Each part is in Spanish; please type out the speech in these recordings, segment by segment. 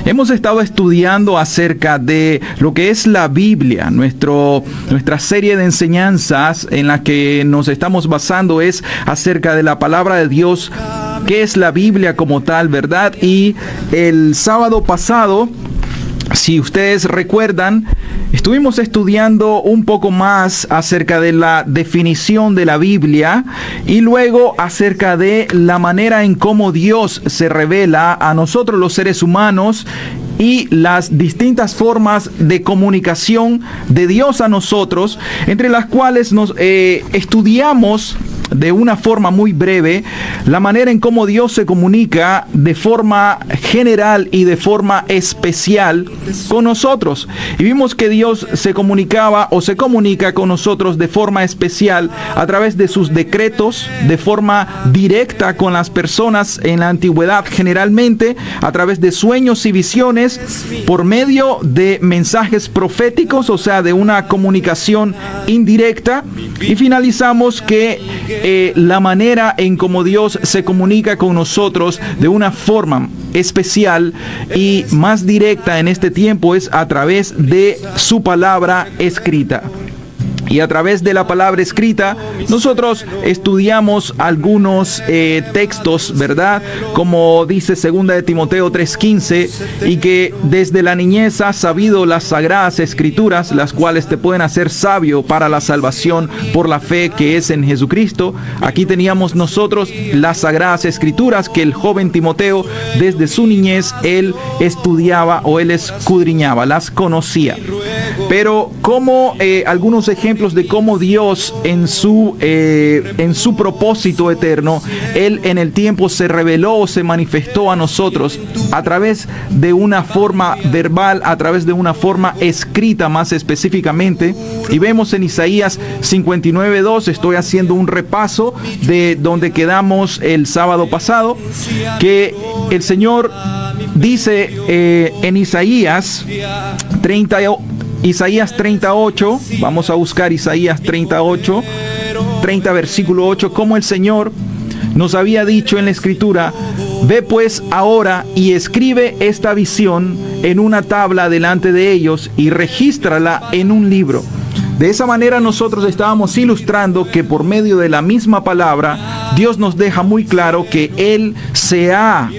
Hemos estado estudiando acerca de lo que es la Biblia. Nuestra serie de enseñanzas en la que nos estamos basando es acerca de la palabra de Dios, qué es la Biblia como tal, ¿verdad? Y el sábado pasado, si ustedes recuerdan, estuvimos estudiando un poco más acerca de la definición de la Biblia y luego acerca de la manera en cómo Dios se revela a nosotros los seres humanos y las distintas formas de comunicación de Dios a nosotros, entre las cuales nos estudiamos de una forma muy breve la manera en cómo Dios se comunica de forma general y de forma especial con nosotros. Y vimos que Dios se comunicaba o se comunica con nosotros de forma especial a través de sus decretos, de forma directa con las personas en la antigüedad, generalmente a través de sueños y visiones, por medio de mensajes proféticos, o sea, de una comunicación indirecta. Y finalizamos que la manera en cómo Dios se comunica con nosotros de una forma especial y más directa en este tiempo es a través de su palabra escrita. Y a través de la palabra escrita, nosotros estudiamos algunos textos, ¿verdad? Como dice 2 de Timoteo 3:15, y que desde la niñez has sabido las sagradas escrituras, las cuales te pueden hacer sabio para la salvación por la fe que es en Jesucristo. Aquí teníamos nosotros las sagradas escrituras que el joven Timoteo, desde su niñez, él estudiaba o él escudriñaba, las conocía. Pero como algunos ejemplos de cómo Dios en su propósito eterno, Él en el tiempo se reveló o se manifestó a nosotros a través de una forma verbal, a través de una forma escrita más específicamente. Y vemos en Isaías 59:2, estoy haciendo un repaso de donde quedamos el sábado pasado, que el Señor dice en Isaías 38, vamos a buscar Isaías 38, 30 versículo 8, como el Señor nos había dicho en la Escritura: ve pues ahora y escribe esta visión en una tabla delante de ellos y regístrala en un libro. De esa manera nosotros estábamos ilustrando que por medio de la misma palabra Dios nos deja muy claro que Él se ha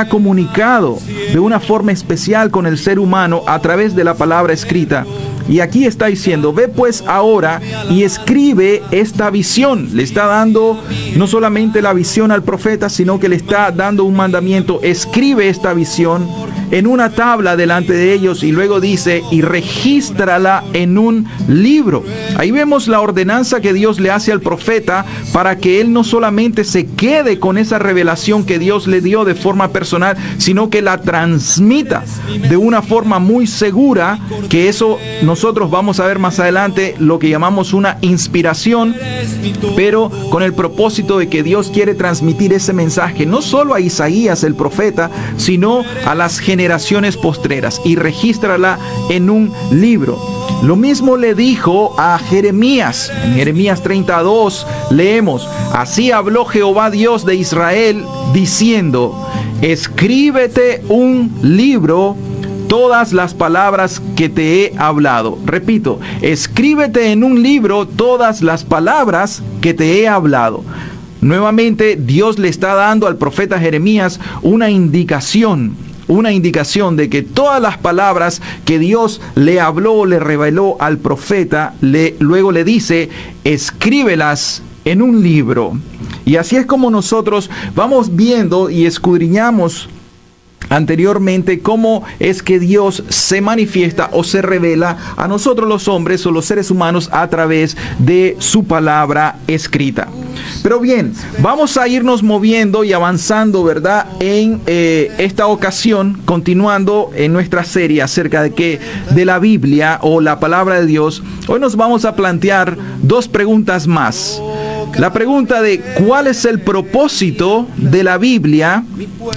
comunicado de una forma especial con el ser humano a través de la palabra escrita. Y aquí está diciendo: ve pues ahora y escribe esta visión. Le está dando no solamente la visión al profeta, sino que le está dando un mandamiento: escribe esta visión en una tabla delante de ellos, y luego dice: y regístrala en un libro. Ahí vemos la ordenanza que Dios le hace al profeta para que él no solamente se quede con esa revelación que Dios le dio de forma personal, sino que la transmita de una forma muy segura, que eso nosotros vamos a ver más adelante lo que llamamos una inspiración, pero con el propósito de que Dios quiere transmitir ese mensaje no solo a Isaías el profeta, sino a las generaciones postreras, y regístrala en un libro. Lo mismo le dijo a Jeremías. En Jeremías 32 leemos: así habló Jehová Dios de Israel, diciendo: escríbete un libro todas las palabras que te he hablado. Repito, escríbete en un libro todas las palabras que te he hablado. Nuevamente, Dios le está dando al profeta Jeremías una indicación de que todas las palabras que Dios le habló, le reveló al profeta, luego le dice: escríbelas en un libro. Y así es como nosotros vamos viendo y escudriñamos anteriormente cómo es que Dios se manifiesta o se revela a nosotros los hombres o los seres humanos a través de su palabra escrita. Pero bien, vamos a irnos moviendo y avanzando, ¿verdad? En esta ocasión, continuando en nuestra serie acerca de la Biblia o la palabra de Dios, hoy nos vamos a plantear dos preguntas más. La pregunta de cuál es el propósito de la Biblia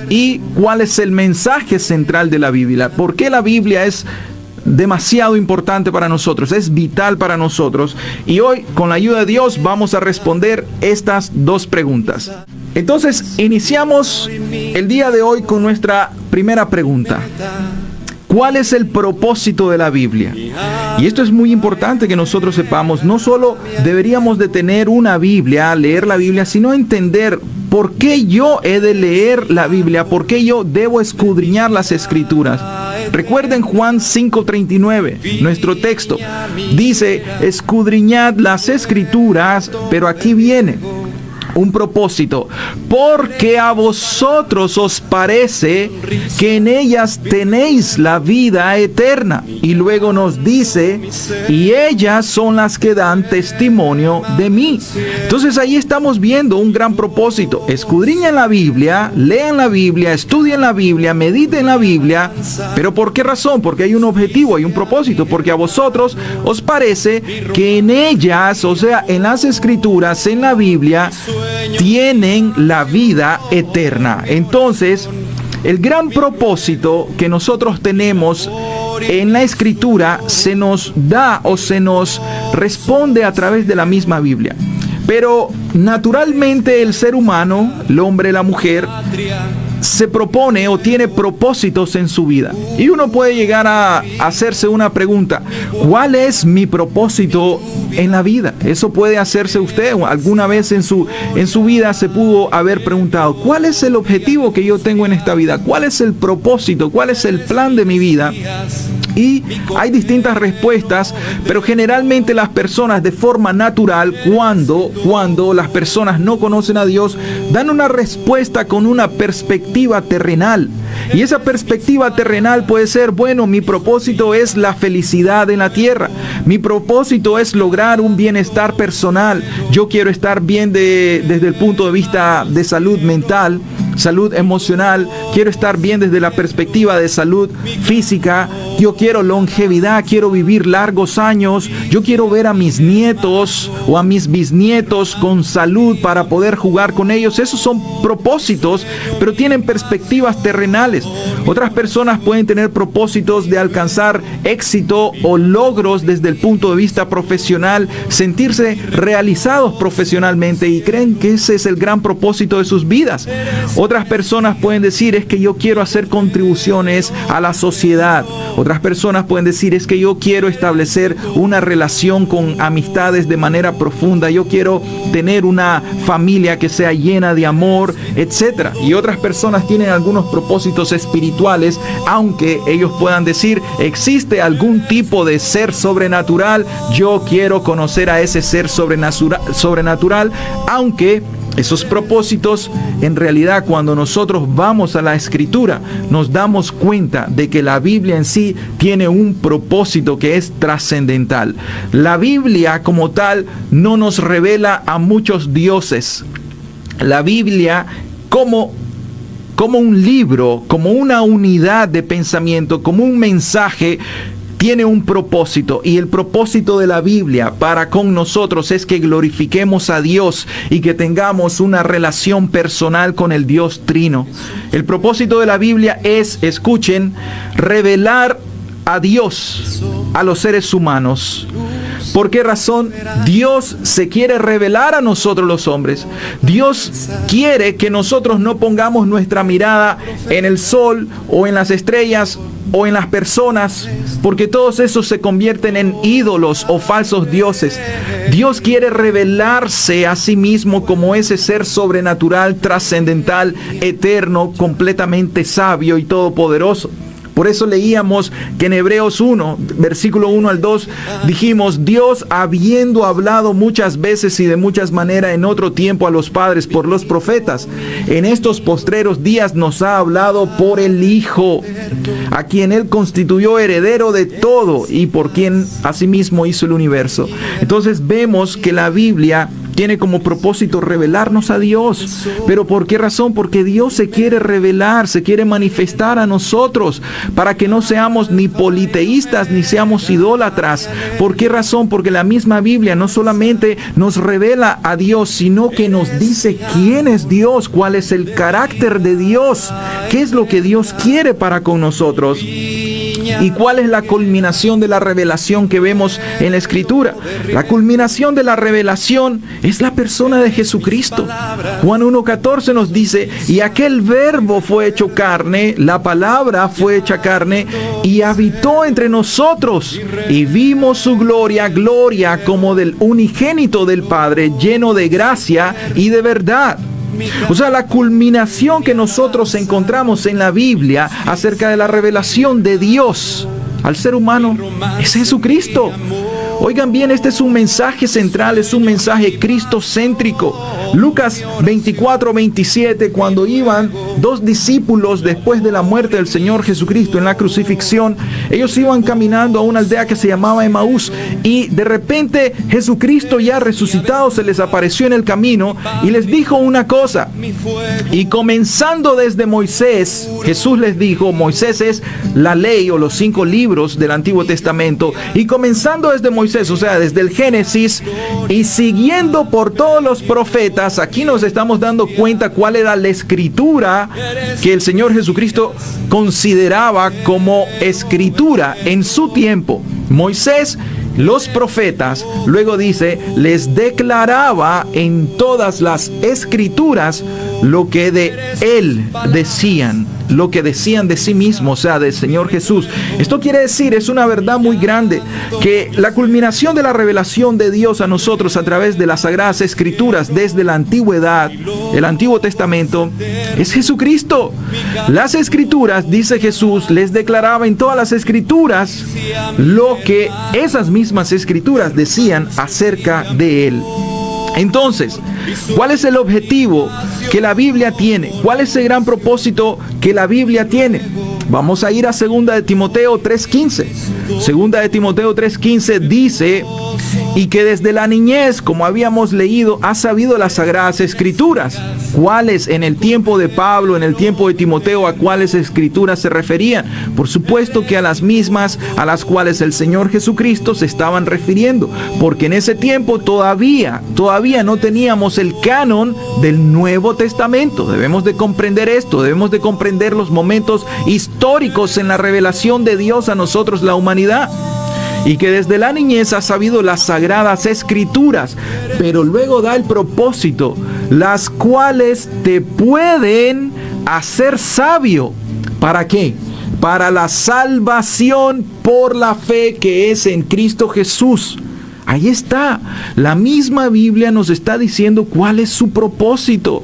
y cuál es el mensaje central de la Biblia. ¿Por qué la Biblia es demasiado importante para nosotros, es vital para nosotros? Y hoy, con la ayuda de Dios, vamos a responder estas dos preguntas. Entonces, iniciamos el día de hoy con nuestra primera pregunta. ¿Cuál es el propósito de la Biblia? Y esto es muy importante que nosotros sepamos. No solo deberíamos de tener una Biblia, leer la Biblia, sino entender por qué yo he de leer la Biblia, por qué yo debo escudriñar las Escrituras. Recuerden Juan 5:39, nuestro texto. Dice, escudriñad las Escrituras, pero aquí viene un propósito, porque a vosotros os parece que en ellas tenéis la vida eterna. Y luego nos dice, y ellas son las que dan testimonio de mí. Entonces ahí estamos viendo un gran propósito. Escudriñen la Biblia, lean la Biblia, estudien la Biblia, mediten la Biblia. ¿Pero por qué razón? Porque hay un objetivo, hay un propósito. Porque a vosotros os parece que en ellas, o sea, en las Escrituras, en la Biblia, tienen la vida eterna. Entonces, el gran propósito que nosotros tenemos en la Escritura se nos da o se nos responde a través de la misma Biblia. Pero naturalmente el ser humano, el hombre, la mujer, se propone o tiene propósitos en su vida. Y uno puede llegar a hacerse una pregunta: ¿cuál es mi propósito en la vida? Eso puede hacerse usted. Alguna vez en su vida se pudo haber preguntado: ¿cuál es el objetivo que yo tengo en esta vida? ¿Cuál es el propósito? ¿Cuál es el plan de mi vida? Y hay distintas respuestas, pero generalmente las personas de forma natural, cuando las personas no conocen a Dios, dan una respuesta con una perspectiva terrenal. Y esa perspectiva terrenal puede ser: bueno, mi propósito es la felicidad en la tierra. Mi propósito es lograr un bienestar personal. Yo quiero estar bien desde el punto de vista de salud mental, salud emocional. Quiero estar bien desde la perspectiva de salud física. Yo quiero longevidad, quiero vivir largos años. Yo quiero ver a mis nietos o a mis bisnietos con salud para poder jugar con ellos. Esos son propósitos, pero tienen perspectivas terrenales. Otras personas pueden tener propósitos de alcanzar éxito o logros desde el punto de vista profesional, sentirse realizados profesionalmente, y creen que ese es el gran propósito de sus vidas. Otras personas pueden decir: es que yo quiero hacer contribuciones a la sociedad. Otras personas pueden decir: es que yo quiero establecer una relación con amistades de manera profunda. Yo quiero tener una familia que sea llena de amor, etc. Y otras personas tienen algunos propósitos espirituales, aunque ellos puedan decir: existe algún tipo de ser sobrenatural. Yo quiero conocer a ese ser sobrenatural, aunque esos propósitos, en realidad, cuando nosotros vamos a la Escritura, nos damos cuenta de que la Biblia en sí tiene un propósito que es trascendental. La Biblia como tal no nos revela a muchos dioses. La Biblia como un libro, como una unidad de pensamiento, como un mensaje, tiene un propósito, y el propósito de la Biblia para con nosotros es que glorifiquemos a Dios y que tengamos una relación personal con el Dios Trino. El propósito de la Biblia es, escuchen, revelar a Dios a los seres humanos. ¿Por qué razón? Dios se quiere revelar a nosotros los hombres. Dios quiere que nosotros no pongamos nuestra mirada en el sol o en las estrellas o en las personas, porque todos esos se convierten en ídolos o falsos dioses. Dios quiere revelarse a sí mismo como ese ser sobrenatural, trascendental, eterno, completamente sabio y todopoderoso. Por eso leíamos que en Hebreos 1, versículo 1 al 2, dijimos: Dios, habiendo hablado muchas veces y de muchas maneras en otro tiempo a los padres por los profetas, en estos postreros días nos ha hablado por el Hijo, a quien Él constituyó heredero de todo y por quien asimismo hizo el universo. Entonces vemos que la Biblia tiene como propósito revelarnos a Dios. ¿Pero por qué razón? Porque Dios se quiere revelar, se quiere manifestar a nosotros, para que no seamos ni politeístas ni seamos idólatras. ¿Por qué razón? Porque la misma Biblia no solamente nos revela a Dios, sino que nos dice quién es Dios, cuál es el carácter de Dios, qué es lo que Dios quiere para con nosotros. ¿Y cuál es la culminación de la revelación que vemos en la Escritura? La culminación de la revelación es la persona de Jesucristo. Juan 1:14 nos dice, y aquel verbo fue hecho carne, la palabra fue hecha carne, y habitó entre nosotros, y vimos su gloria, gloria como del unigénito del Padre, lleno de gracia y de verdad. O sea, la culminación que nosotros encontramos en la Biblia acerca de la revelación de Dios al ser humano es Jesucristo. Oigan bien, este es un mensaje central, es un mensaje cristocéntrico. Lucas 24:27, cuando iban dos discípulos después de la muerte del Señor Jesucristo en la crucifixión, ellos iban caminando a una aldea que se llamaba Emaús, y de repente Jesucristo ya resucitado se les apareció en el camino y les dijo una cosa. Y comenzando desde Moisés, Jesús les dijo, Moisés es la ley o los 5 libros del Antiguo Testamento, y comenzando desde Moisés, o sea, desde el Génesis, y siguiendo por todos los profetas, aquí nos estamos dando cuenta cuál era la escritura que el Señor Jesucristo consideraba como escritura en su tiempo. Moisés, los profetas, luego dice, les declaraba en todas las escrituras lo que de él decían, lo que decían de sí mismo, o sea, del Señor Jesús. Esto quiere decir, es una verdad muy grande, que la culminación de la revelación de Dios a nosotros a través de las Sagradas Escrituras desde la antigüedad, el Antiguo Testamento, es Jesucristo. Las Escrituras, dice Jesús, les declaraba en todas las Escrituras lo que esas mismas Escrituras decían acerca de él. Entonces, ¿cuál es el objetivo que la Biblia tiene? ¿Cuál es el gran propósito que la Biblia tiene? Vamos a ir a 2 de Timoteo 3:15. 2 de Timoteo 3:15 dice, y que desde la niñez, como habíamos leído, ha sabido las Sagradas Escrituras. ¿Cuáles en el tiempo de Pablo, en el tiempo de Timoteo, a cuáles escrituras se referían? Por supuesto que a las mismas a las cuales el Señor Jesucristo se estaban refiriendo, porque en ese tiempo todavía no teníamos el canon del Nuevo Testamento. Debemos de comprender esto, debemos de comprender los momentos históricos en la revelación de Dios a nosotros, la humanidad. Y que desde la niñez has sabido las Sagradas Escrituras, pero luego da el propósito, las cuales te pueden hacer sabio. ¿Para qué? Para la salvación por la fe que es en Cristo Jesús. Ahí está. La misma Biblia nos está diciendo cuál es su propósito.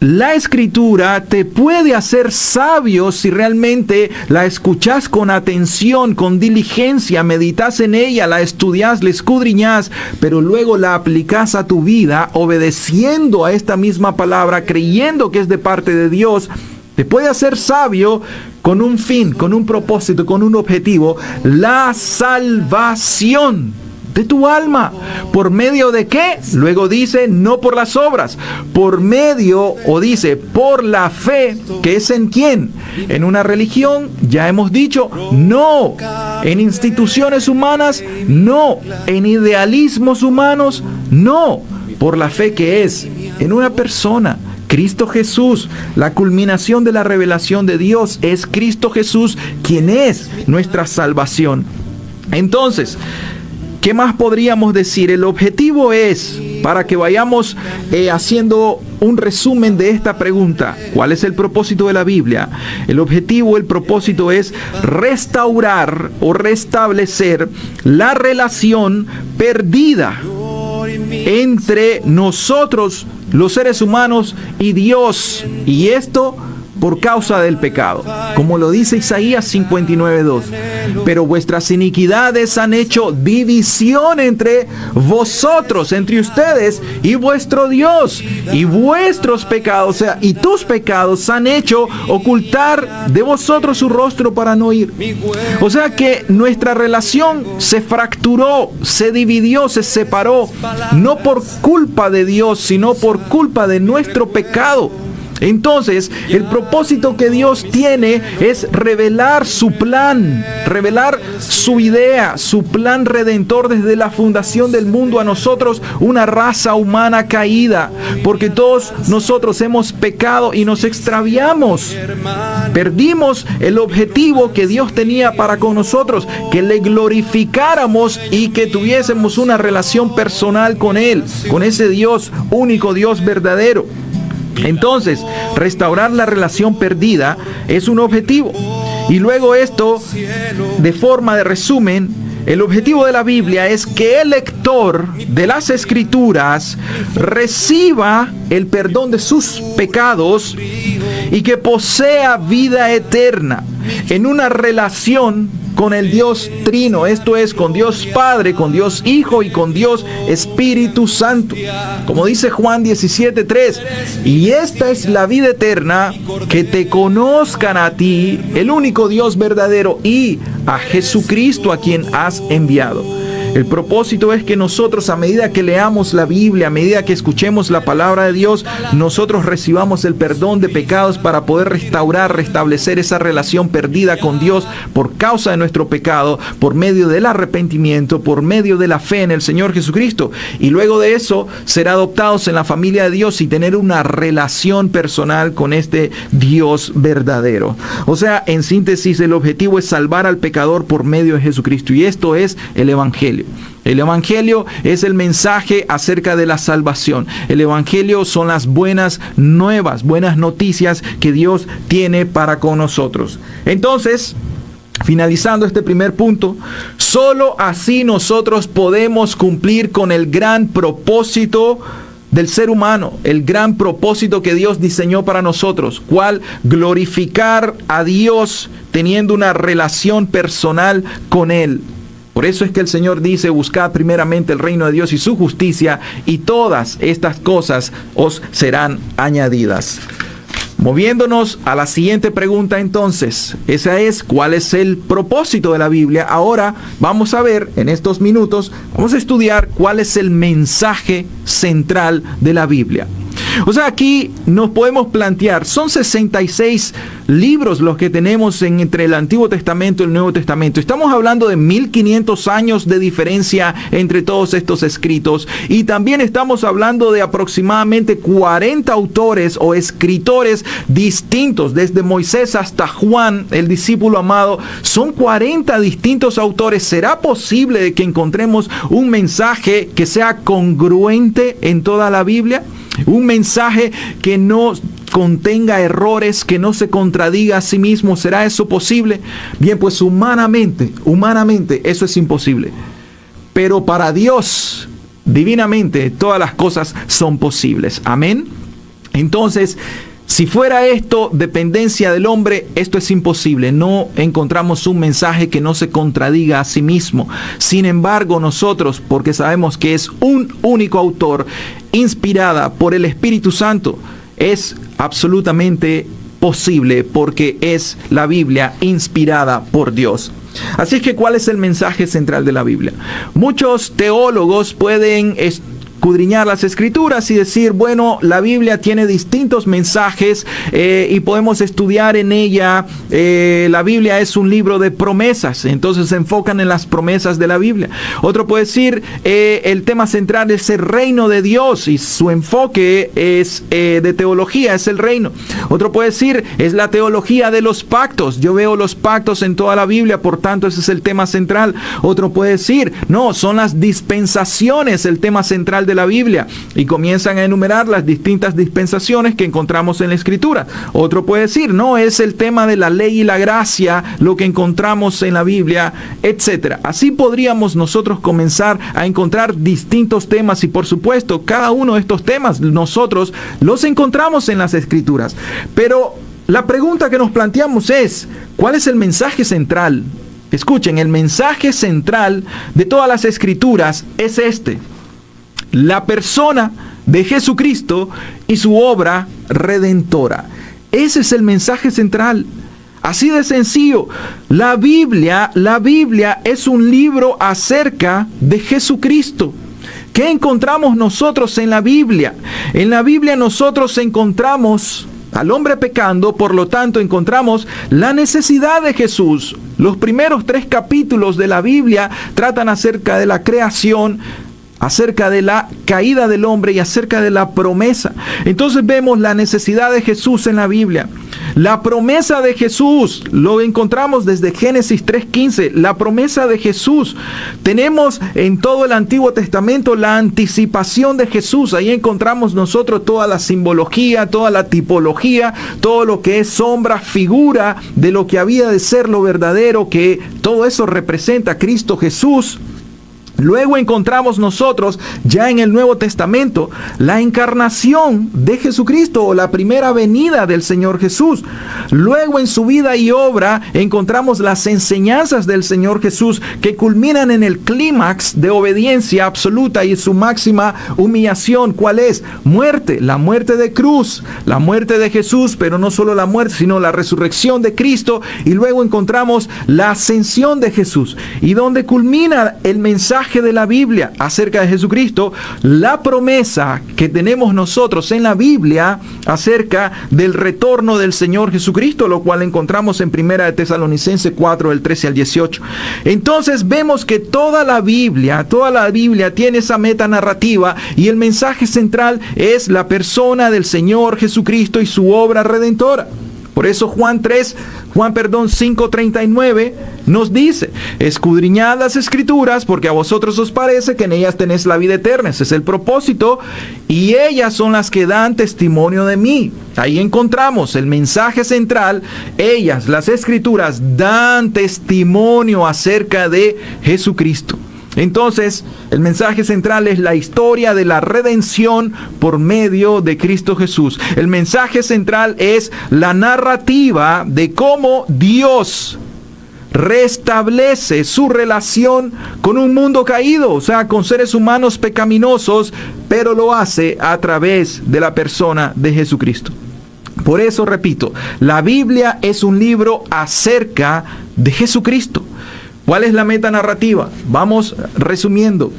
La Escritura te puede hacer sabio si realmente la escuchas con atención, con diligencia, meditas en ella, la estudias, la escudriñas, pero luego la aplicas a tu vida, obedeciendo a esta misma palabra, creyendo que es de parte de Dios. Te puede hacer sabio con un fin, con un propósito, con un objetivo: la salvación de tu alma. ¿Por medio de qué? Luego dice, no por las obras. Por medio, o dice, por la fe, que es en quién. En una religión, ya hemos dicho, no. En instituciones humanas, no. En idealismos humanos, no. Por la fe que es en una persona, Cristo Jesús. La culminación de la revelación de Dios es Cristo Jesús, quien es nuestra salvación. Entonces, ¿qué más podríamos decir? El objetivo es, para que vayamos haciendo un resumen de esta pregunta, ¿cuál es el propósito de la Biblia? El objetivo, el propósito es restaurar o restablecer la relación perdida entre nosotros, los seres humanos, y Dios. Y esto por causa del pecado, como lo dice Isaías 59:2. Pero vuestras iniquidades han hecho división entre vosotros, entre ustedes y vuestro Dios, y vuestros pecados, o sea, y tus pecados han hecho ocultar de vosotros su rostro para no ir. O sea que nuestra relación se fracturó, se dividió, se separó, no por culpa de Dios, sino por culpa de nuestro pecado. Entonces, el propósito que Dios tiene es revelar su plan, revelar su idea, su plan redentor desde la fundación del mundo a nosotros, una raza humana caída, porque todos nosotros hemos pecado y nos extraviamos. Perdimos el objetivo que Dios tenía para con nosotros, que le glorificáramos y que tuviésemos una relación personal con Él, con ese Dios, único Dios verdadero. Entonces, restaurar la relación perdida es un objetivo. Y luego esto, de forma de resumen, el objetivo de la Biblia es que el lector de las Escrituras reciba el perdón de sus pecados y que posea vida eterna en una relación con el Dios Trino, esto es, con Dios Padre, con Dios Hijo y con Dios Espíritu Santo. Como dice Juan 17:3, y esta es la vida eterna, que te conozcan a ti, el único Dios verdadero, y a Jesucristo a quien has enviado. El propósito es que nosotros, a medida que leamos la Biblia, a medida que escuchemos la palabra de Dios, nosotros recibamos el perdón de pecados para poder restablecer esa relación perdida con Dios por causa de nuestro pecado, por medio del arrepentimiento, por medio de la fe en el Señor Jesucristo. Y luego de eso, ser adoptados en la familia de Dios y tener una relación personal con este Dios verdadero. O sea, en síntesis, el objetivo es salvar al pecador por medio de Jesucristo. Y esto es el Evangelio. El Evangelio es el mensaje acerca de la salvación. El Evangelio son las buenas nuevas, buenas noticias que Dios tiene para con nosotros. Entonces, finalizando este primer punto, solo así nosotros podemos cumplir con el gran propósito del ser humano, el gran propósito que Dios diseñó para nosotros, cual glorificar a Dios teniendo una relación personal con Él. Por eso es que el Señor dice, buscad primeramente el reino de Dios y su justicia, y todas estas cosas os serán añadidas. Moviéndonos a la siguiente pregunta entonces, esa es, ¿cuál es el propósito de la Biblia? Ahora vamos a ver, en estos minutos, vamos a estudiar cuál es el mensaje central de la Biblia. O sea, aquí nos podemos plantear, son 66 libros los que tenemos entre el Antiguo Testamento y el Nuevo Testamento. Estamos hablando de 1500 años de diferencia entre todos estos escritos, y también estamos hablando de aproximadamente 40 autores o escritores distintos, desde Moisés hasta Juan, el discípulo amado. Son 40 distintos autores. ¿Será posible que encontremos un mensaje que sea congruente en toda la Biblia? Un mensaje que no contenga errores, que no se contradiga a sí mismo. ¿Será eso posible? Bien, pues humanamente eso es imposible. Pero para Dios, divinamente, todas las cosas son posibles. Amén. Entonces, si fuera esto dependencia del hombre, esto es imposible. No encontramos un mensaje que no se contradiga a sí mismo. Sin embargo, nosotros, porque sabemos que es un único autor, inspirada por el Espíritu Santo, es absolutamente posible, porque es la Biblia inspirada por Dios. Así es que, ¿cuál es el mensaje central de la Biblia? Muchos teólogos pueden escudriñar las Escrituras y decir, bueno, la Biblia tiene distintos mensajes y podemos estudiar en ella. La Biblia es un libro de promesas, entonces se enfocan en las promesas de la Biblia. Otro puede decir, el tema central es el reino de Dios y su enfoque es de teología, es el reino. Otro puede decir, es la teología de los pactos. Yo veo los pactos en toda la Biblia, por tanto ese es el tema central. Otro puede decir, no, son las dispensaciones el tema central de la Biblia, y comienzan a enumerar las distintas dispensaciones que encontramos en la Escritura. Otro puede decir, no, es el tema de la ley y la gracia lo que encontramos en la Biblia, etc. Así podríamos nosotros comenzar a encontrar distintos temas, y por supuesto cada uno de estos temas nosotros los encontramos en las Escrituras. Pero la pregunta que nos planteamos es, ¿cuál es el mensaje central? Escuchen, el mensaje central de todas las Escrituras es este: la persona de Jesucristo y su obra redentora. Ese es el mensaje central. Así de sencillo. La Biblia es un libro acerca de Jesucristo. ¿Qué encontramos nosotros en la Biblia? En la Biblia nosotros encontramos al hombre pecando, por lo tanto encontramos la necesidad de Jesús. Los primeros 3 capítulos de la Biblia tratan acerca de la creación, acerca de la caída del hombre y acerca de la promesa. Entonces vemos la necesidad de Jesús en la Biblia. La promesa de Jesús lo encontramos desde Génesis 3:15. La promesa de Jesús. Tenemos en todo el Antiguo Testamento la anticipación de Jesús. Ahí encontramos nosotros toda la simbología, toda la tipología, todo lo que es sombra, figura de lo que había de ser lo verdadero, que todo eso representa a Cristo Jesús. Luego encontramos nosotros ya en el Nuevo Testamento la encarnación de Jesucristo o la primera venida del Señor Jesús. Luego en su vida y obra encontramos las enseñanzas del Señor Jesús que culminan en el clímax de obediencia absoluta y su máxima humillación. ¿Cuál es? Muerte, la muerte de cruz, la muerte de Jesús, pero no solo la muerte, sino la resurrección de Cristo. Y luego encontramos la ascensión de Jesús. Y donde culmina el mensaje de la Biblia acerca de Jesucristo, la promesa que tenemos nosotros en la Biblia acerca del retorno del Señor Jesucristo, lo cual encontramos en 1 de Tesalonicenses 4, del 13 al 18. Entonces vemos que toda la Biblia tiene esa metanarrativa y el mensaje central es la persona del Señor Jesucristo y su obra redentora. Por eso Juan 5:39 nos dice: escudriñad las Escrituras, porque a vosotros os parece que en ellas tenéis la vida eterna. Ese es el propósito, y ellas son las que dan testimonio de mí. Ahí encontramos el mensaje central. Ellas, las Escrituras, dan testimonio acerca de Jesucristo. Entonces, el mensaje central es la historia de la redención por medio de Cristo Jesús. El mensaje central es la narrativa de cómo Dios restablece su relación con un mundo caído, o sea, con seres humanos pecaminosos, pero lo hace a través de la persona de Jesucristo. Por eso, repito, la Biblia es un libro acerca de Jesucristo. ¿Cuál es la metanarrativa? Vamos resumiendo.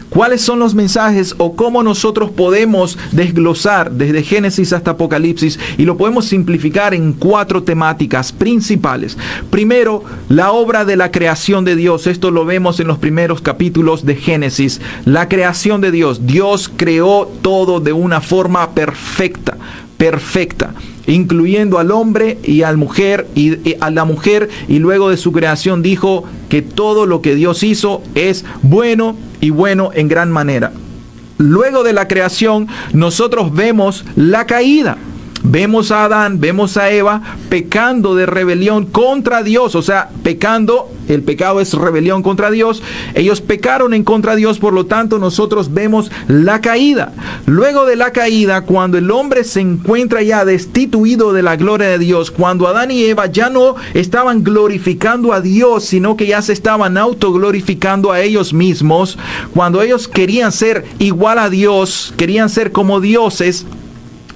¿Cuáles son los mensajes o cómo nosotros podemos desglosar desde Génesis hasta Apocalipsis? Y lo podemos simplificar en 4 temáticas principales. Primero, la obra de la creación de Dios. Esto lo vemos en los primeros capítulos de Génesis. La creación de Dios. Dios creó todo de una forma perfecta, incluyendo al hombre y a la mujer, y luego de su creación dijo que todo lo que Dios hizo es bueno y bueno en gran manera. Luego de la creación nosotros vemos la caída. Vemos a Adán, vemos a Eva pecando de rebelión contra Dios, o sea, el pecado es rebelión contra Dios. Ellos pecaron en contra de Dios, por lo tanto nosotros vemos la caída. Luego de la caída, cuando el hombre se encuentra ya destituido de la gloria de Dios, cuando Adán y Eva ya no estaban glorificando a Dios, sino que ya se estaban autoglorificando a ellos mismos, cuando ellos querían ser igual a Dios, querían ser como dioses,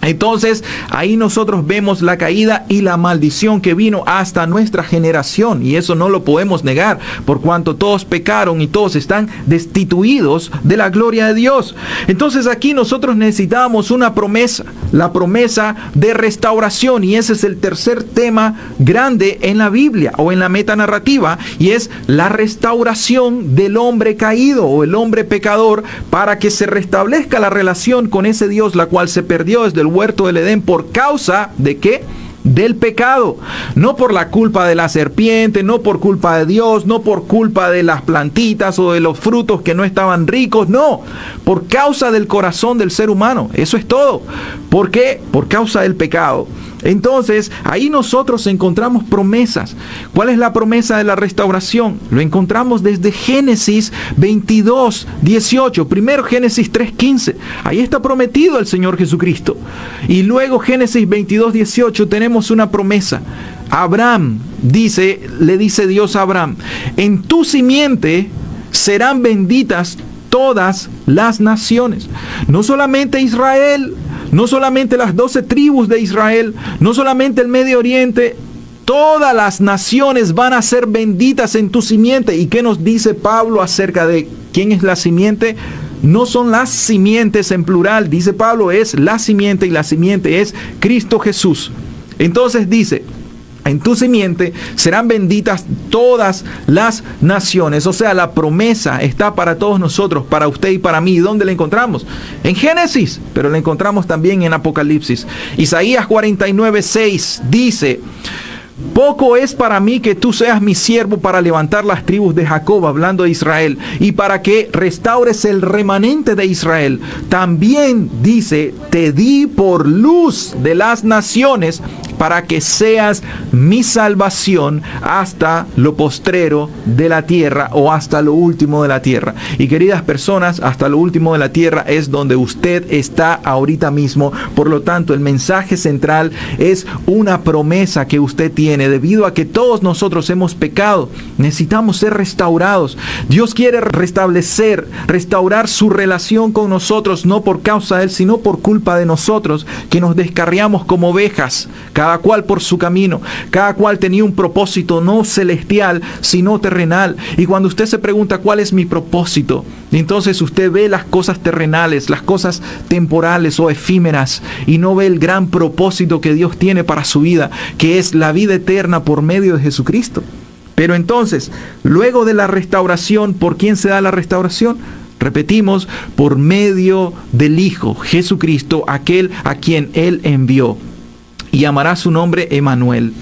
entonces ahí nosotros vemos la caída y la maldición que vino hasta nuestra generación, y eso no lo podemos negar, por cuanto todos pecaron y todos están destituidos de la gloria de Dios. Entonces aquí nosotros necesitamos una promesa, la promesa de restauración, y ese es el tercer tema grande en la Biblia o en la metanarrativa, y es la restauración del hombre caído o el hombre pecador, para que se restablezca la relación con ese Dios, la cual se perdió desde el huerto del Edén por causa de ¿qué? Del pecado. No por la culpa de la serpiente, no por culpa de Dios, no por culpa de las plantitas o de los frutos que no estaban ricos, no, por causa del corazón del ser humano. Eso es todo. ¿Por qué? Por causa del pecado. Entonces, ahí nosotros encontramos promesas. ¿Cuál es la promesa de la restauración? Lo encontramos desde Génesis 22:18. Primero Génesis 3:15. Ahí está prometido el Señor Jesucristo. Y luego Génesis 22:18 tenemos una promesa. Abraham le dice Dios a Abraham: en tu simiente serán benditas todas las naciones. No solamente Israel, no solamente las 12 tribus de Israel, no solamente el Medio Oriente, todas las naciones van a ser benditas en tu simiente. ¿Y qué nos dice Pablo acerca de quién es la simiente? no son las simientes en plural, dice Pablo, es la simiente, y la simiente es Cristo Jesús. Entonces dice, en tu simiente serán benditas todas las naciones. O sea, la promesa está para todos nosotros, para usted y para mí. ¿Dónde la encontramos? En Génesis, pero la encontramos también en Apocalipsis. Isaías 49:6 dice: poco es para mí que tú seas mi siervo para levantar las tribus de Jacob, hablando de Israel, y para que restaures el remanente de Israel. También dice, te di por luz de las naciones, para que seas mi salvación hasta lo postrero de la tierra, o hasta lo último de la tierra. Y queridas personas, hasta lo último de la tierra es donde usted está ahorita mismo. Por lo tanto, el mensaje central es una promesa que usted tiene. Debido a que todos nosotros hemos pecado, necesitamos ser restaurados. Dios quiere restaurar su relación con nosotros, no por causa de Él, sino por culpa de nosotros, que nos descarriamos como ovejas, cada cual por su camino. Cada cual tenía un propósito no celestial, sino terrenal. Y cuando usted se pregunta cuál es mi propósito, entonces usted ve las cosas terrenales, las cosas temporales o efímeras, y no ve el gran propósito que Dios tiene para su vida, que es la vida eterna por medio de Jesucristo. Pero entonces, luego de la restauración, ¿por quién se da la restauración? Repetimos, por medio del Hijo, Jesucristo, aquel a quien Él envió. Y llamará su nombre Emmanuel,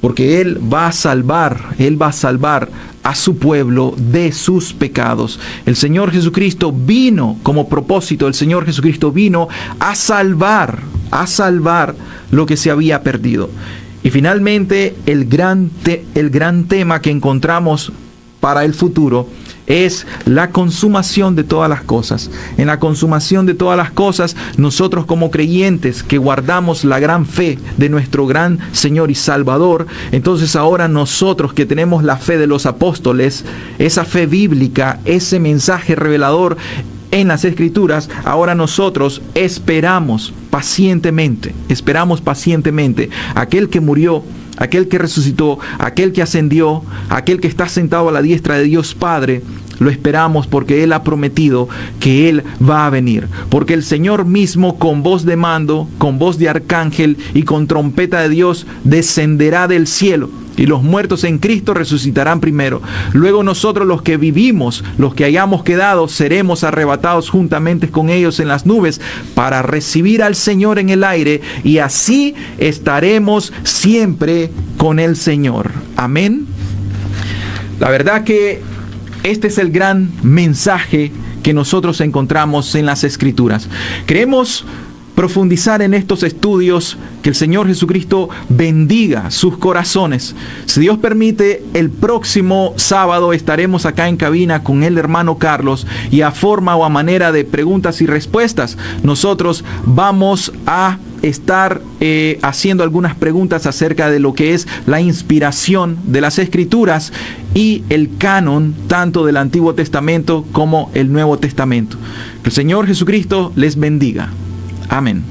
porque Él va a salvar a su pueblo de sus pecados. El Señor Jesucristo vino como propósito, el Señor Jesucristo vino a salvar lo que se había perdido. Y finalmente, el gran tema que encontramos para el futuro es la consumación de todas las cosas. En la consumación de todas las cosas, nosotros como creyentes que guardamos la gran fe de nuestro gran Señor y Salvador, entonces ahora nosotros que tenemos la fe de los apóstoles, esa fe bíblica, ese mensaje revelador en las Escrituras, ahora nosotros esperamos pacientemente aquel que murió, aquel que resucitó, aquel que ascendió, aquel que está sentado a la diestra de Dios Padre. Lo esperamos porque Él ha prometido que Él va a venir. Porque el Señor mismo, con voz de mando, con voz de arcángel y con trompeta de Dios, descenderá del cielo. Y los muertos en Cristo resucitarán primero. Luego nosotros, los que vivimos, los que hayamos quedado, seremos arrebatados juntamente con ellos en las nubes para recibir al Señor en el aire. Y así estaremos siempre con el Señor. Amén. La verdad que este es el gran mensaje que nosotros encontramos en las Escrituras. Queremos profundizar en estos estudios, que el Señor Jesucristo bendiga sus corazones. Si Dios permite, el próximo sábado estaremos acá en cabina con el hermano Carlos, y a forma o a manera de preguntas y respuestas, nosotros vamos a estar haciendo algunas preguntas acerca de lo que es la inspiración de las Escrituras y el canon tanto del Antiguo Testamento como el Nuevo Testamento. Que el Señor Jesucristo les bendiga. Amén.